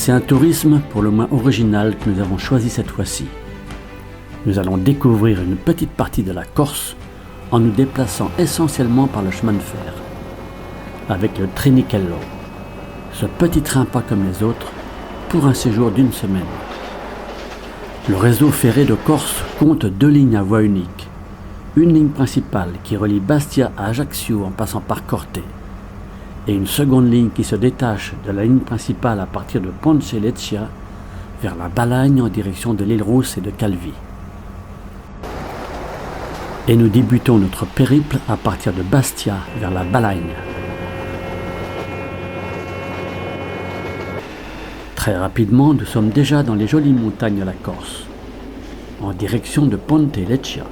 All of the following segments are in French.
C'est un tourisme pour le moins original que nous avons choisi cette fois-ci. Nous allons découvrir une petite partie de la Corse en nous déplaçant essentiellement par le chemin de fer, avec le Trinichello, ce petit train pas comme les autres, pour un séjour d'1 semaine. Le réseau ferré de Corse compte 2 lignes à voie unique. Une ligne principale qui relie Bastia à Ajaccio en passant par Corte, et une seconde ligne qui se détache de la ligne principale à partir de Ponce Leccia vers la Balagne en direction de l'île Rousse et de Calvi. Et nous débutons notre périple à partir de Bastia vers la Balagne. Très rapidement, nous sommes déjà dans les jolies montagnes de la Corse, en direction de Ponte Leccia.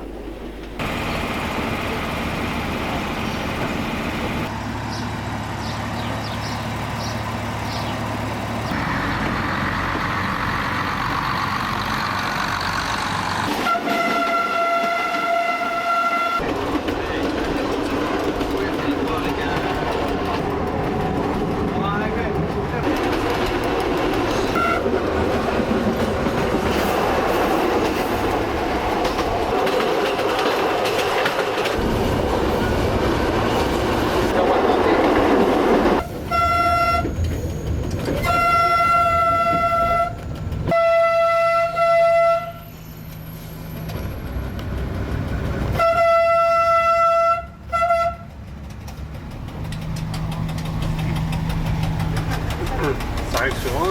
Ça arrive souvent,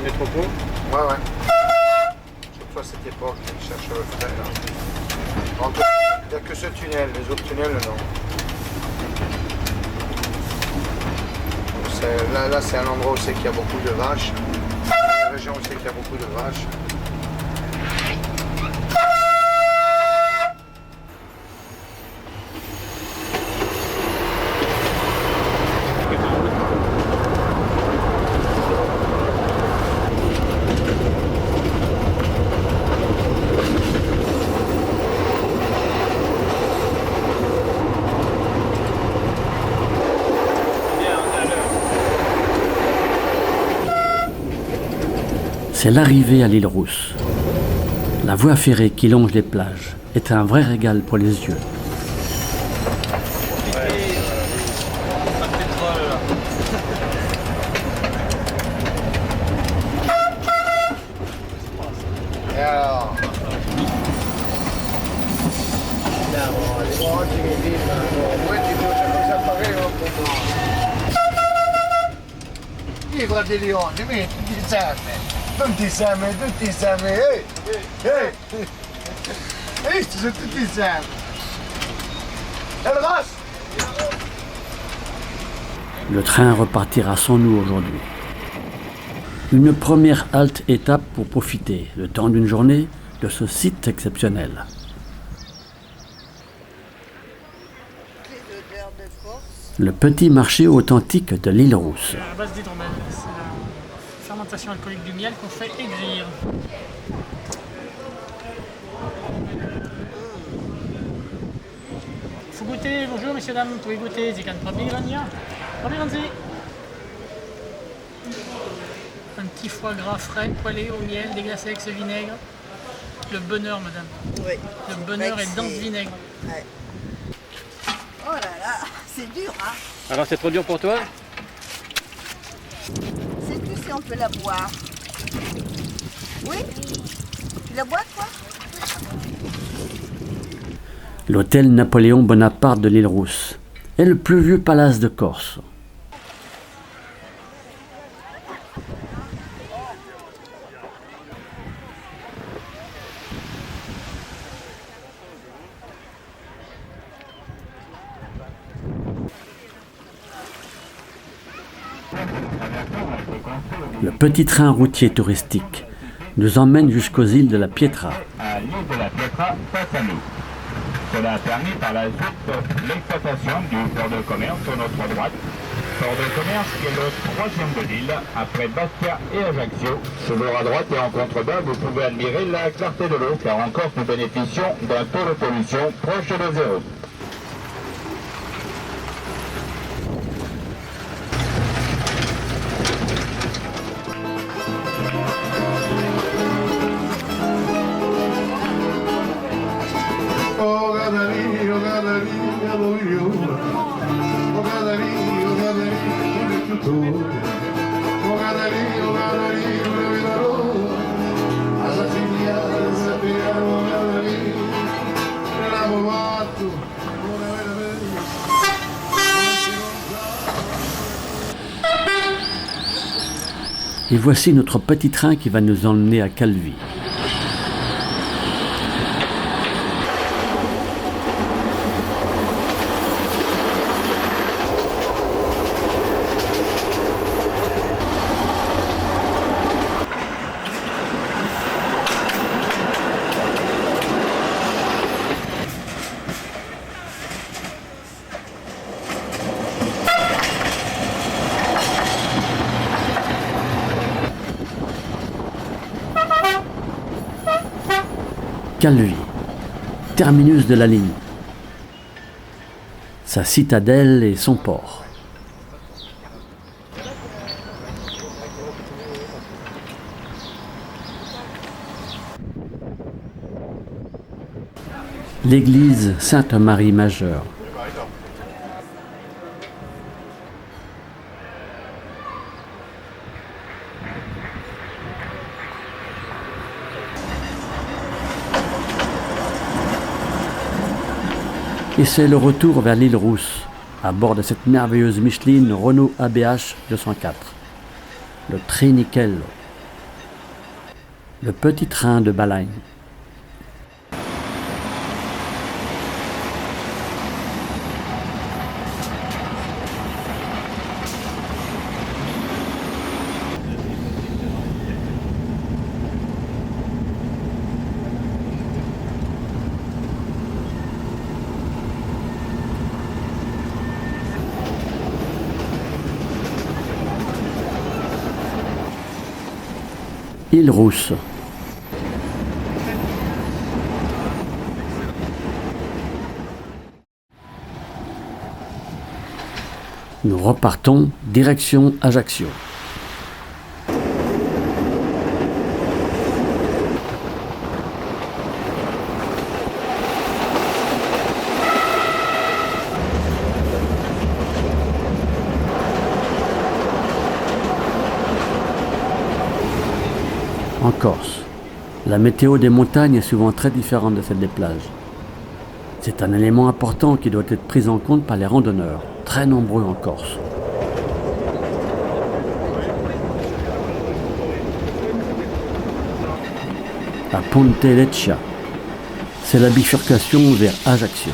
les tropos? Ouais. Surtout à cette époque, ils cherchent le frais. Il n'y a que ce tunnel, les autres tunnels, non. Là c'est un endroit où c'est qu'il y a beaucoup de vaches. Une région où c'est qu'il y a beaucoup de vaches. C'est l'arrivée à l'île Rousse. La voie ferrée qui longe les plages est un vrai régal pour les yeux. Et alors Viva di Lione, vedi, tutti insieme, Visto, sono tutti insieme. E il Ross? Le train repartira sans nous aujourd'hui. Une première halte étape pour profiter, le temps d'une journée, de ce site exceptionnel. Le petit marché authentique de l'île Rousse. À base d'hydromel, c'est la fermentation alcoolique du miel qu'on fait aigrir. Faut goûter, bonjour messieurs dames, vous pouvez goûter, Zikan Prabirania. Un petit foie gras frais, poêlé au miel, déglacé avec ce vinaigre. Le bonheur, madame. Oui. Le bonheur est dans ce vinaigre. Ouais. Oh là là, c'est dur, hein. Alors c'est trop dur pour toi? Sais-tu si on peut la boire? Oui? Tu la bois, toi? L'hôtel Napoléon Bonaparte de l'île Rousse est le plus vieux palace de Corse. Le petit train routier touristique nous emmène jusqu'aux îles de la Pietra. À l'île de la Pietra, face à nous. Cela a permis par la suite l'exploitation du port de commerce sur notre droite. Port de commerce qui est le 3e de l'île, après Bastia et Ajaccio. Toujours à droite et en contrebas, vous pouvez admirer la clarté de l'eau, car en Corse nous bénéficions d'un taux de pollution proche de zéro. Et voici notre petit train qui va nous emmener à Calvi. Calvi, terminus de la ligne, sa citadelle et son port. L'église Sainte-Marie Majeure. Et c'est le retour vers l'île Rousse, à bord de cette merveilleuse Micheline Renault ABH 204, le Trinichello, le petit train de Balagne. Île Rousse. Nous repartons direction Ajaccio. En Corse, la météo des montagnes est souvent très différente de celle des plages. C'est un élément important qui doit être pris en compte par les randonneurs, très nombreux en Corse. À Ponte Leccia, c'est la bifurcation vers Ajaccio.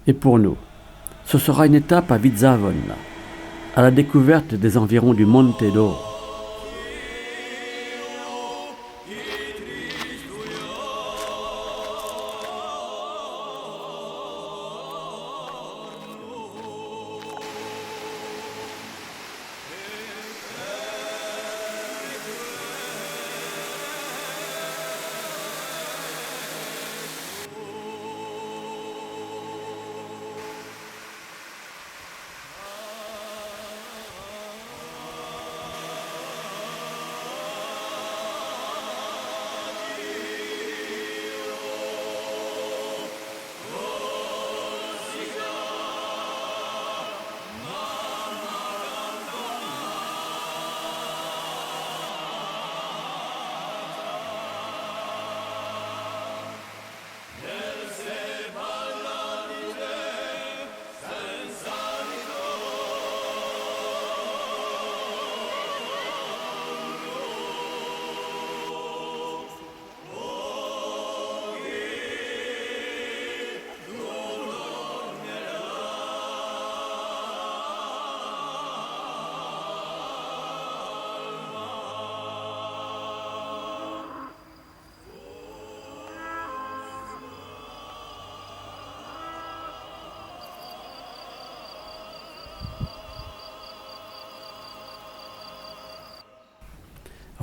Et pour nous, ce sera une étape à Vizzavona, à la découverte des environs du Monte d'Oro.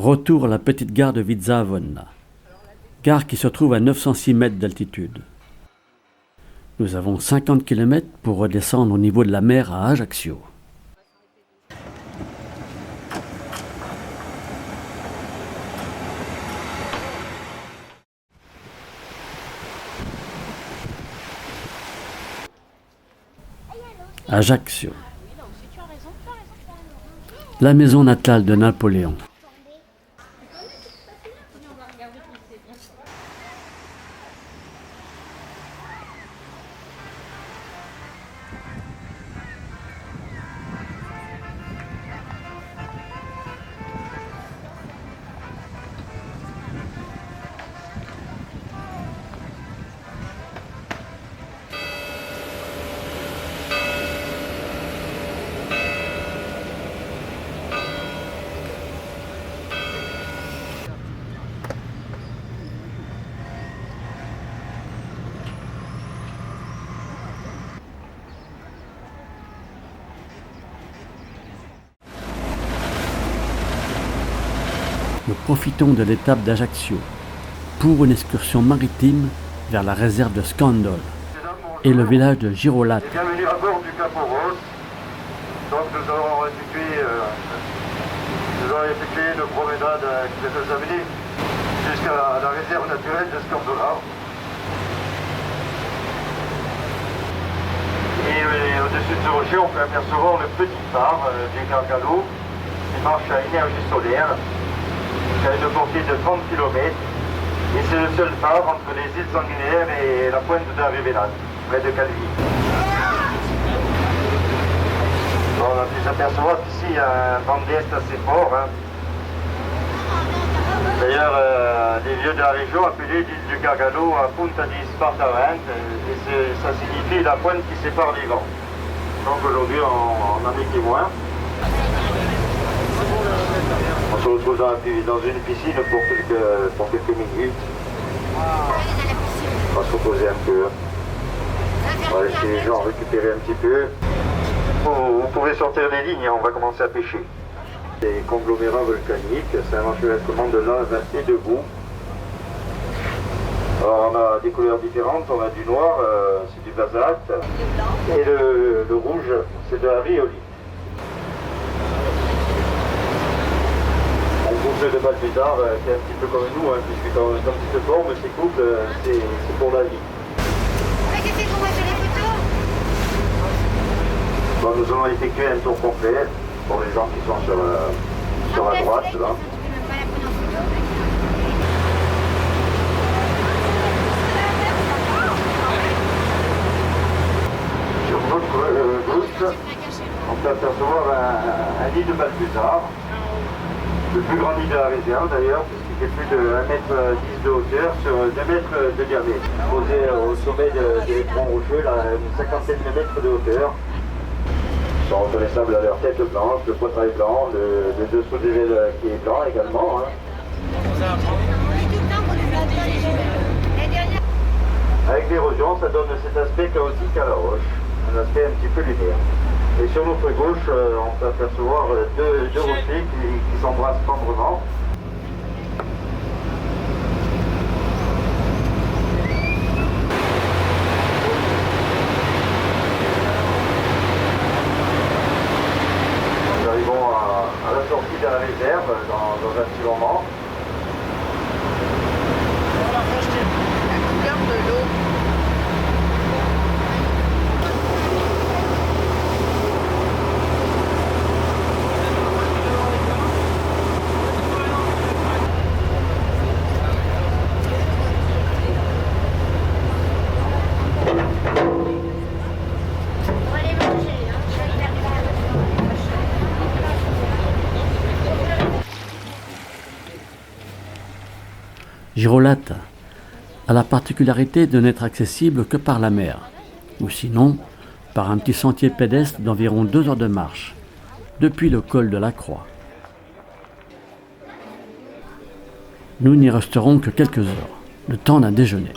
Retour à la petite gare de Vizzavona, gare qui se trouve à 906 mètres d'altitude. Nous avons 50 km pour redescendre au niveau de la mer à Ajaccio. Ajaccio, la maison natale de Napoléon. Nous profitons de l'étape d'Ajaccio pour une excursion maritime vers la réserve de Scandol et le village de Girolata. Bienvenue à bord du Capo Rose. Donc nous allons effectuer une promenade avec quelques amis jusqu'à la réserve naturelle de Scandola. Et au-dessus de ce rocher, on peut apercevoir le petit phare du Gargalo qui marche à énergie solaire, qui a une portée de 30 km. Et c'est le seul phare entre les îles Sanguinaires et la pointe d'Arrivelan, près de Calvi. On a pu s'apercevoir qu'ici il y a un vent d'est assez fort. Hein. D'ailleurs, les vieux de la région appelaient l'île du Gargalo à Punta di Spartarent, et ça signifie la pointe qui sépare les vents. Donc aujourd'hui, on en est témoin. On se retrouve dans une piscine pour quelques minutes. On va se reposer un peu. On va laisser les gens récupérer un petit peu. Vous pouvez sortir les lignes, on va commencer à pêcher. Des conglomérats volcaniques, c'est un enchevêtrement de lave et de boue. Alors on a des couleurs différentes, on a du noir, c'est du basalte, et le rouge, c'est de la rhyolite. On couple de balbuzard, qui est un petit peu comme nous, hein, puisque quand il se forme, ces couples, c'est pour la vie. Bon, nous allons effectuer un tour complet pour les gens qui sont sur la droite, là. Sur notre gauche, on peut apercevoir un lit de balbuzard, le plus grand lit de la réserve d'ailleurs, puisqu'il fait plus de 1,10 m de hauteur sur 2 mètres de diamètre. Posé au sommet des troncs rocheux, là, une cinquantaine de mètres de hauteur. Ils sont reconnaissables à leur tête blanche, le poitrail blanc, le dessous des ailes qui est blanc également. Hein. Avec l'érosion, ça donne cet aspect chaotique à la roche, un aspect un petit peu lunaire. Et sur notre gauche, on peut apercevoir deux rochers qui s'embrassent tendrement. Nous arrivons à la sortie de la réserve dans un petit moment. La couleur de l'eau. Girolata a la particularité de n'être accessible que par la mer, ou sinon par un petit sentier pédestre d'environ 2 heures de marche, depuis le col de la Croix. Nous n'y resterons que quelques heures, le temps d'un déjeuner.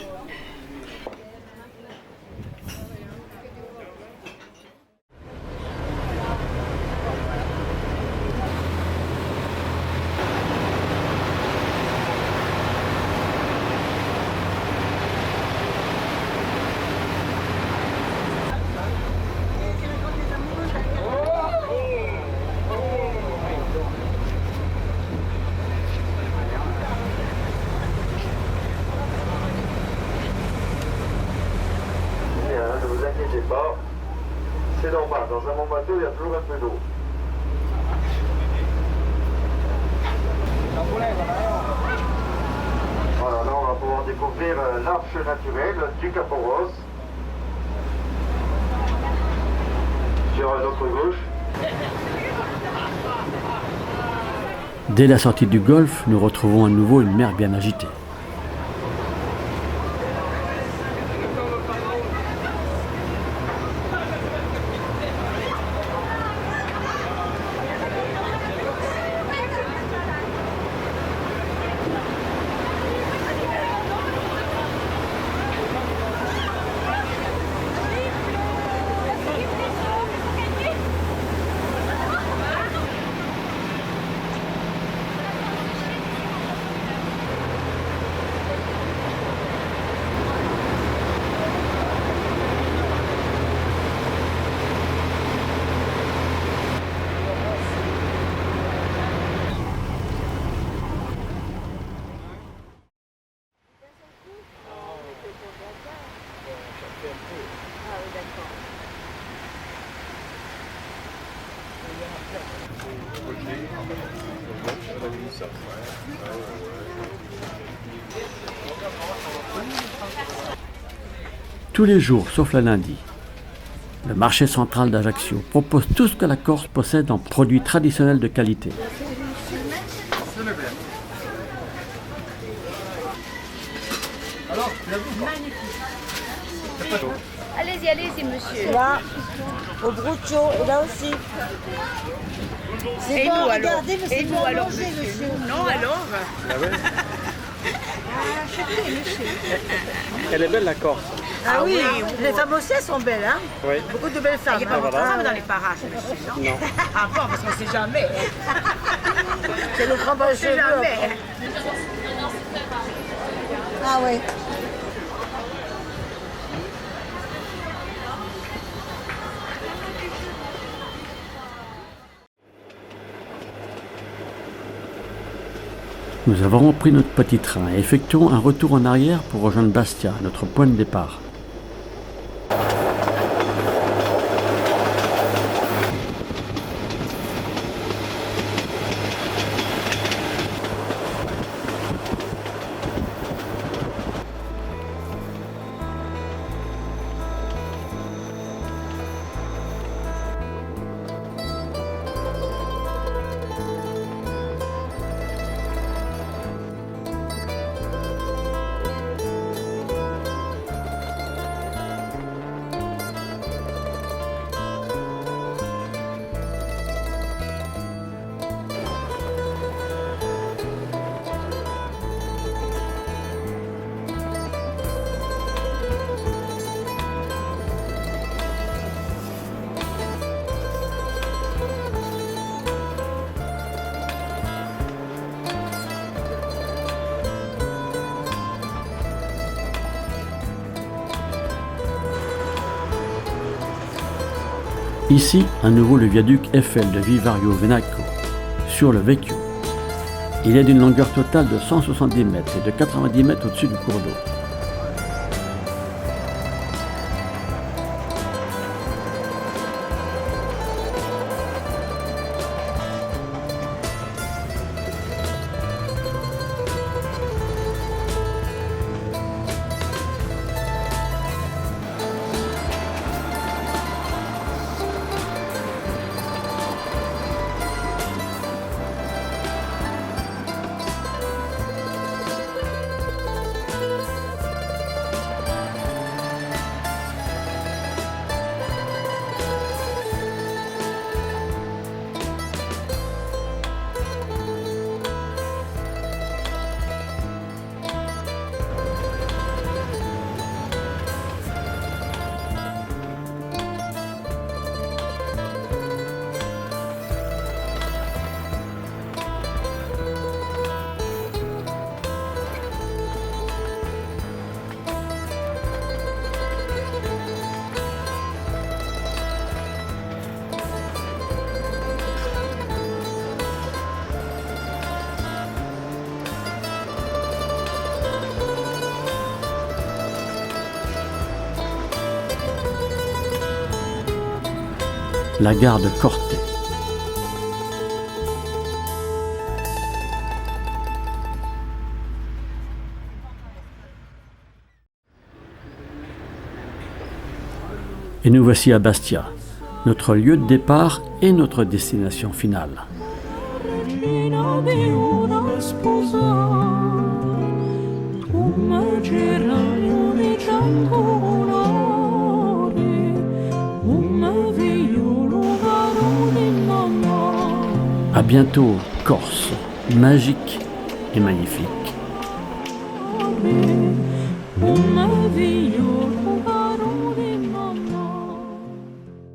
bateau, il y a toujours un peu d'eau. Voilà, là on va pouvoir découvrir l'arche naturelle du Caporos. Sur notre gauche. Dès la sortie du golfe, nous retrouvons à nouveau une mer bien agitée. Tous les jours, sauf le lundi, le marché central d'Ajaccio propose tout ce que la Corse possède en produits traditionnels de qualité. Allez-y, allez-y, monsieur. Là, au Bruccio, et là aussi. C'est Et bon, nous, alors regardez, mais c'est Et nous, bon à alors, manger, monsieur. Non, alors Elle est belle la Corse. Ah oui, oui, les femmes aussi, elles sont belles, hein. Oui. Beaucoup de belles femmes. Il n'y a pas hein. beaucoup de voilà. femmes dans les parages, monsieur, non Non. Ah bon, parce qu'on ne sait jamais. C'est le grand On ne sait jamais. Ah oui. Nous avons repris notre petit train et effectuons un retour en arrière pour rejoindre Bastia, notre point de départ. Ici, à nouveau le viaduc Eiffel de Vivario Venaco, sur le Vecchio. Il est d'une longueur totale de 170 mètres et de 90 mètres au-dessus du cours d'eau. la gare de Corte. Et nous voici à Bastia, notre lieu de départ et notre destination finale. À bientôt, Corse, magique et magnifique.